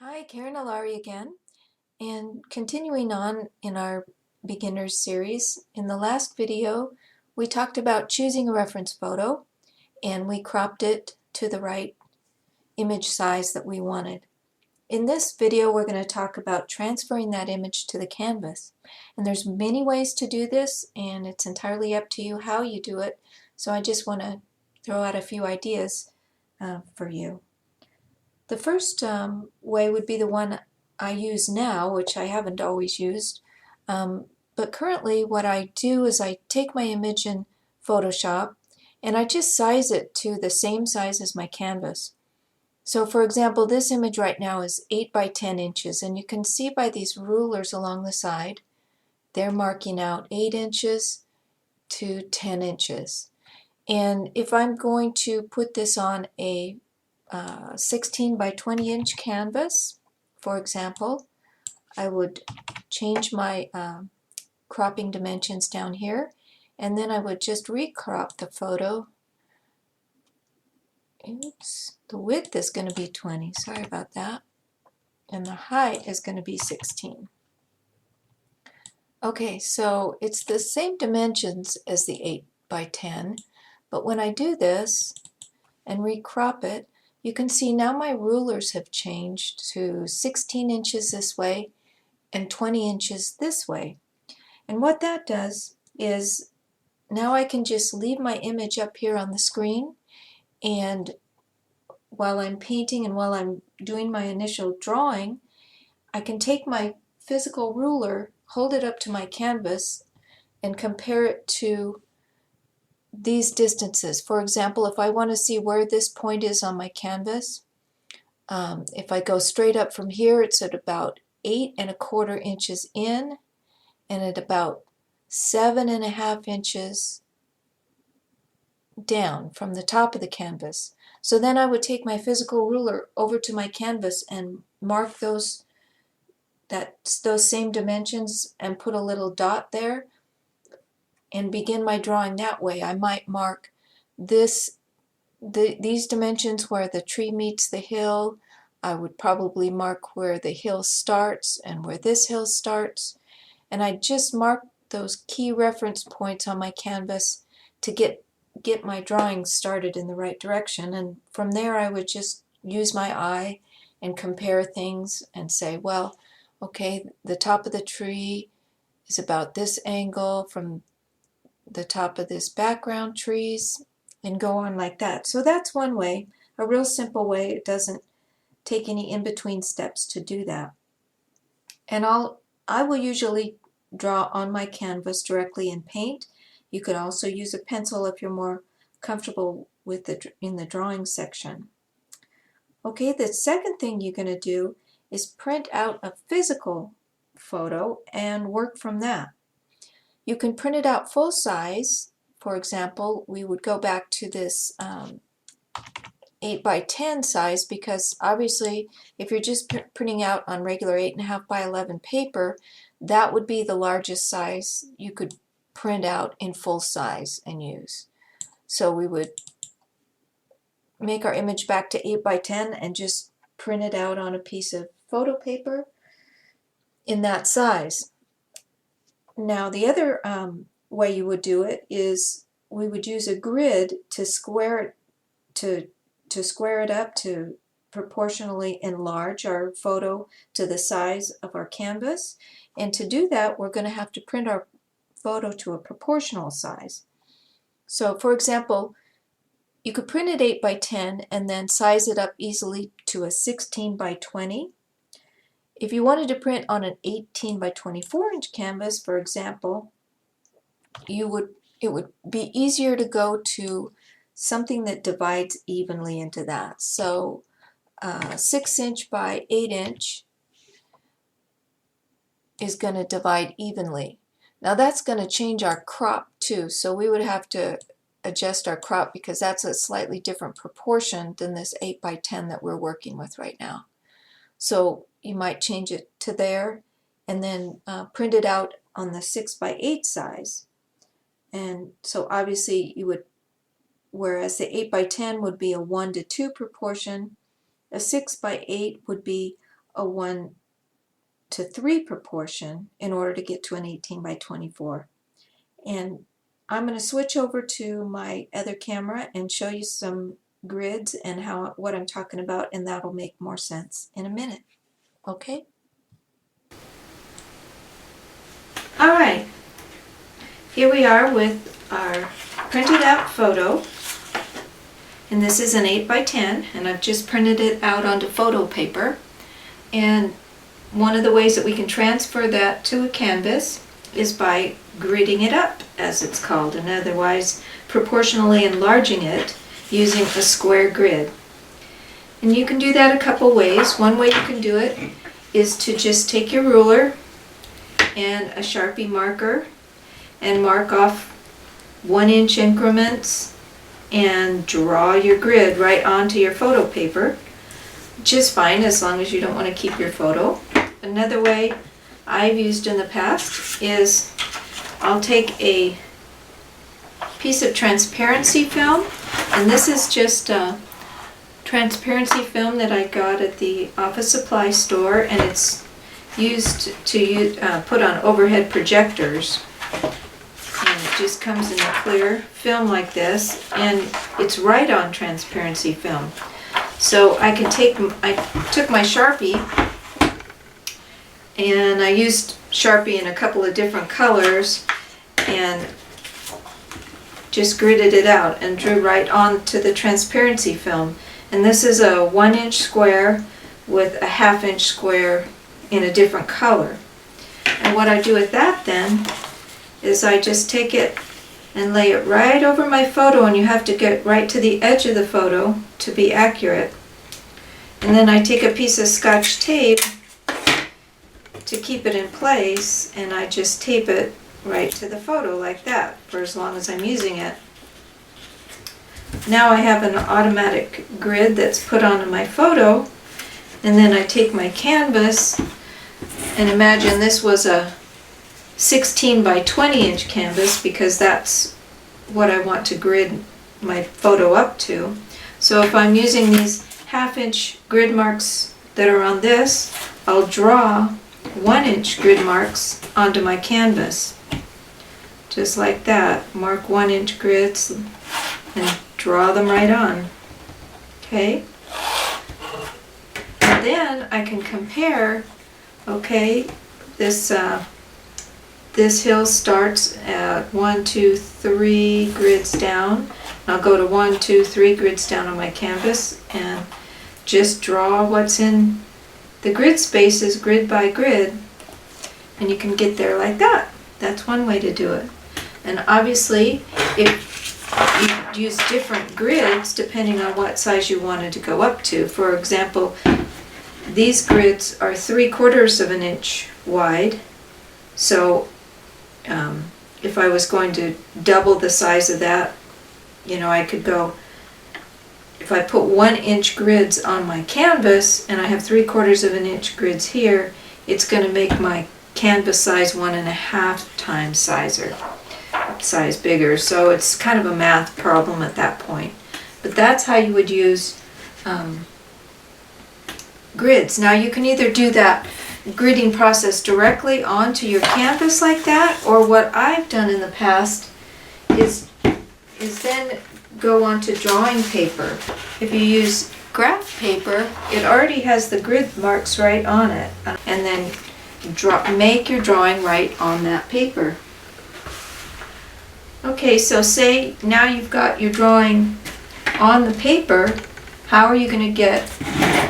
Hi, Karen Alari again, and continuing on in our beginners series. In the last video, we talked about choosing a reference photo, and we cropped it to the right image size that we wanted. In this video, we're going to talk about transferring that image to the canvas. And there's many ways to do this, and it's entirely up to you how you do it. So I just want to throw out a few ideas for you. The first way would be the one I use now, which I haven't always used. But currently what I do is I take my image in Photoshop and I just size it to the same size as my canvas. So for example, this image right now is 8 by 10 inches, and you can see by these rulers along the side, they're marking out 8 inches to 10 inches. And if I'm going to put this on a 16 by 20 inch canvas, for example, I would change my cropping dimensions down here, and then I would just recrop the photo. Oops, the width is going to be 20, sorry about that, and the height is going to be 16. Okay, so it's the same dimensions as the 8 by 10, but when I do this and recrop it, you can see now my rulers have changed to 16 inches this way and 20 inches this way. And what that does is now I can just leave my image up here on the screen, and while I'm painting and while I'm doing my initial drawing, I can take my physical ruler, hold it up to my canvas, and compare it to these distances. For example, if I want to see where this point is on my canvas, if I go straight up from here, it's at about 8¼ inches in and at about 7½ inches down from the top of the canvas. So then I would take my physical ruler over to my canvas and mark those same dimensions and put a little dot there and begin my drawing that way. I might mark these dimensions where the tree meets the hill. I would probably mark where the hill starts and where this hill starts. And I just mark those key reference points on my canvas to get my drawing started in the right direction. And from there I would just use my eye and compare things and say, well, okay, the top of the tree is about this angle from the top of this background trees, and go on like that. So that's one way, a real simple way. It doesn't take any in-between steps to do that. And I will usually draw on my canvas directly in paint. You could also use a pencil if you're more comfortable with in the drawing section. Okay, the second thing you're going to do is print out a physical photo and work from that. You can print it out full size. For example, we would go back to this 8 by 10 size, because obviously if you're just printing out on regular 8½ by 11 paper, that would be the largest size you could print out in full size and use. So we would make our image back to 8 by 10 and just print it out on a piece of photo paper in that size. Now the other way you would do it is we would use a grid to square it up to proportionally enlarge our photo to the size of our canvas. And to do that, we're going to have to print our photo to a proportional size. So for example, you could print it 8 by 10 and then size it up easily to a 16 by 20. If you wanted to print on an 18 by 24 inch canvas, for example, it would be easier to go to something that divides evenly into that. So 6 inch by 8 inch is going to divide evenly. Now that's going to change our crop too, so we would have to adjust our crop because that's a slightly different proportion than this 8 by 10 that we're working with right now. So you might change it to there and then print it out on the 6 by 8 size. And so obviously you would, whereas the 8 by 10 would be a 1:2 proportion, a 6 by 8 would be a 1:3 proportion in order to get to an 18 by 24. And I'm going to switch over to my other camera and show you some grids and what I'm talking about, and that'll make more sense in a minute. Okay? Alright, here we are with our printed out photo, and this is an 8 by 10, and I've just printed it out onto photo paper. And one of the ways that we can transfer that to a canvas is by gridding it up, as it's called, and otherwise proportionally enlarging it using a square grid. And you can do that a couple ways. One way you can do it is to just take your ruler and a Sharpie marker and mark off 1-inch increments and draw your grid right onto your photo paper, which is fine as long as you don't want to keep your photo. Another way I've used in the past is I'll take a piece of transparency film, and this is just a transparency film that I got at the office supply store, and it's used to put on overhead projectors, and it just comes in a clear film like this, and it's right on transparency film. So I took my Sharpie, and I used Sharpie in a couple of different colors and just gridded it out and drew right onto the transparency film. And this is a 1-inch square with a 1/2 inch square in a different color. And what I do with that then is I just take it and lay it right over my photo, and you have to get right to the edge of the photo to be accurate. And then I take a piece of Scotch tape to keep it in place, and I just tape it right to the photo like that for as long as I'm using it. Now I have an automatic grid that's put onto my photo, and then I take my canvas, and imagine this was a 16 by 20 inch canvas because that's what I want to grid my photo up to. So if I'm using these 1/2 inch grid marks that are on this, I'll draw 1-inch grid marks onto my canvas. Just like that. Mark 1-inch grids and draw them right on. Okay? And then I can compare, okay, this hill starts at 1, 2, 3 grids down. I'll go to 1, 2, 3 grids down on my canvas and just draw what's in the grid spaces grid by grid, and you can get there like that. That's one way to do it. And obviously, if you use different grids depending on what size you wanted to go up to. For example, these grids are 3/4 of an inch wide, so if I was going to double the size of that, I could go, if I put 1-inch grids on my canvas and I have 3/4 of an inch grids here, it's going to make my canvas size 1.5 times size bigger. So it's kind of a math problem at that point. But that's how you would use grids. Now you can either do that gridding process directly onto your canvas like that, or what I've done in the past is then go onto drawing paper. If you use graph paper, it already has the grid marks right on it, and then make your drawing right on that paper. Okay, so say now you've got your drawing on the paper, how are you going to get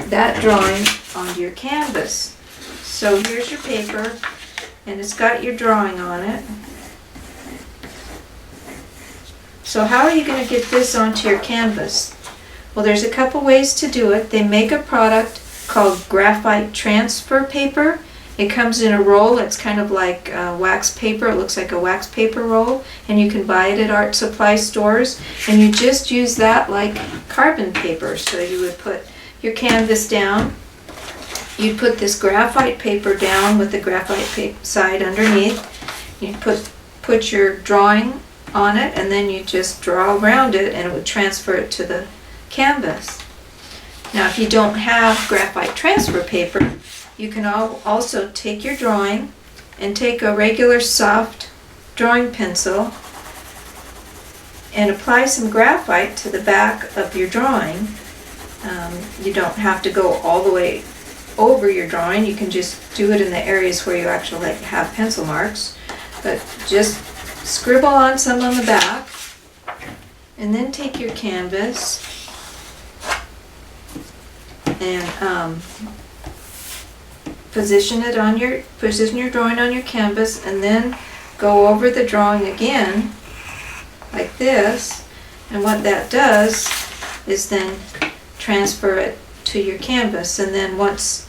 that drawing onto your canvas? So here's your paper, and it's got your drawing on it. So how are you going to get this onto your canvas? Well, there's a couple ways to do it. They make a product called Graphite transfer paper. It comes in a roll. It's kind of like wax paper. It looks like a wax paper roll, and you can buy it at art supply stores. And you just use that like carbon paper. So you would put your canvas down. You'd put this graphite paper down with the graphite side underneath. You put your drawing on it, and then you just draw around it, and it would transfer it to the canvas. Now if you don't have graphite transfer paper, you can also take your drawing and take a regular soft drawing pencil and apply some graphite to the back of your drawing. You don't have to go all the way over your drawing. You can just do it in the areas where you actually have pencil marks. But just scribble on some on the back, and then take your canvas and position your drawing on your canvas, and then go over the drawing again like this. And what that does is then transfer it to your canvas, and then once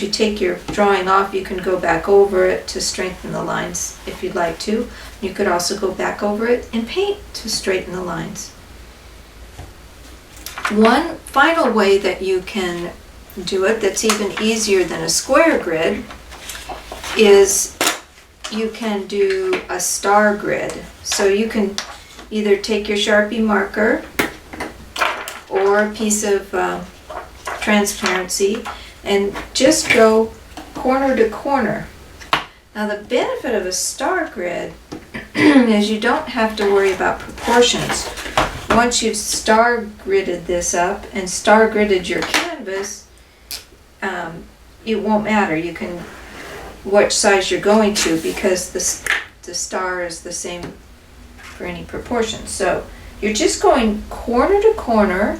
you take your drawing off, you can go back over it to strengthen the lines if you'd like to. You could also go back over it and paint to straighten the lines. One final way that you can do it that's even easier than a square grid is you can do a star grid. So you can either take your Sharpie marker or a piece of transparency and just go corner to corner. Now the benefit of a star grid is you don't have to worry about proportions. Once you've star gridded this up and star gridded your canvas, it won't matter. You can which size you're going to, because the star is the same for any proportion. So you're just going corner to corner.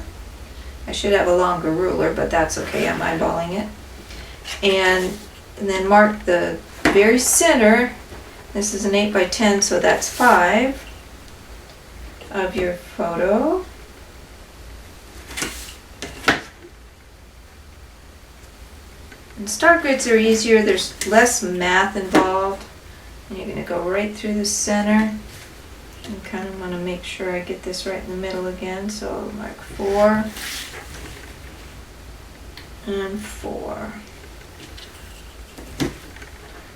I should have a longer ruler, but that's okay, I'm eyeballing it. And then mark the very center. This is an 8 by 10, so that's 5 of your photo. And star grids are easier, there's less math involved. And you're going to go right through the center. And kind of want to make sure I get this right in the middle again, so I'll mark 4 and 4.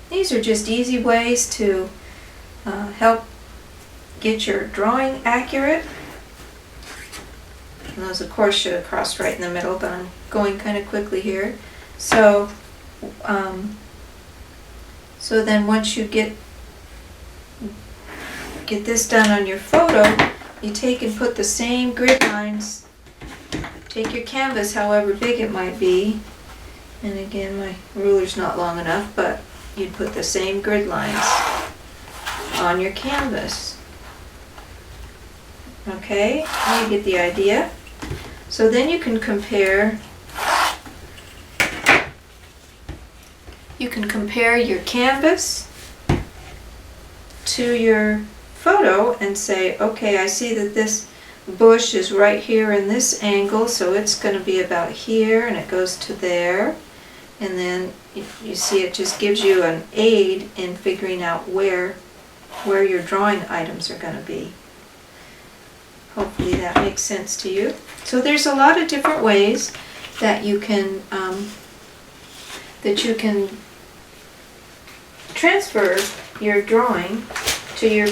These are just easy ways to help get your drawing accurate. And those of course should have crossed right in the middle, but I'm going kind of quickly here. So so then once you get this done on your photo, you take and put the same grid lines. Take your canvas, however big it might be, and again my ruler's not long enough, but you'd put the same grid lines on your canvas. Okay, you get the idea. So then you can compare your canvas to your photo and say, okay, I see that this bush is right here in this angle, so it's going to be about here, and it goes to there. And then you see it just gives you an aid in figuring out where your drawing items are going to be. Hopefully that makes sense to you. So there's a lot of different ways that you can transfer your drawing to your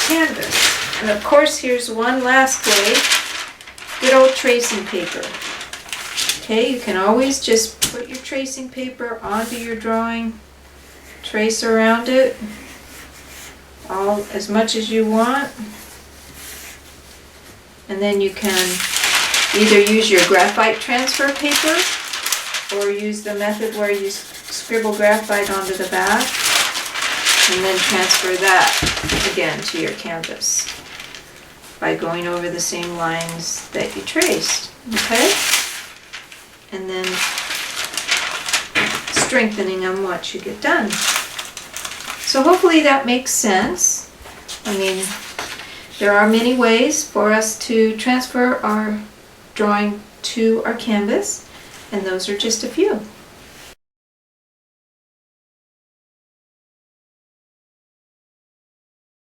canvas. And of course, here's one last way: good old tracing paper. Okay, you can always just put your tracing paper onto your drawing, trace around it as much as you want, and then you can either use your graphite transfer paper or use the method where you scribble graphite onto the back and then transfer that again to your canvas by going over the same lines that you traced. Okay? And then strengthening them once you get done. So hopefully that makes sense. I mean, there are many ways for us to transfer our drawing to our canvas, and those are just a few.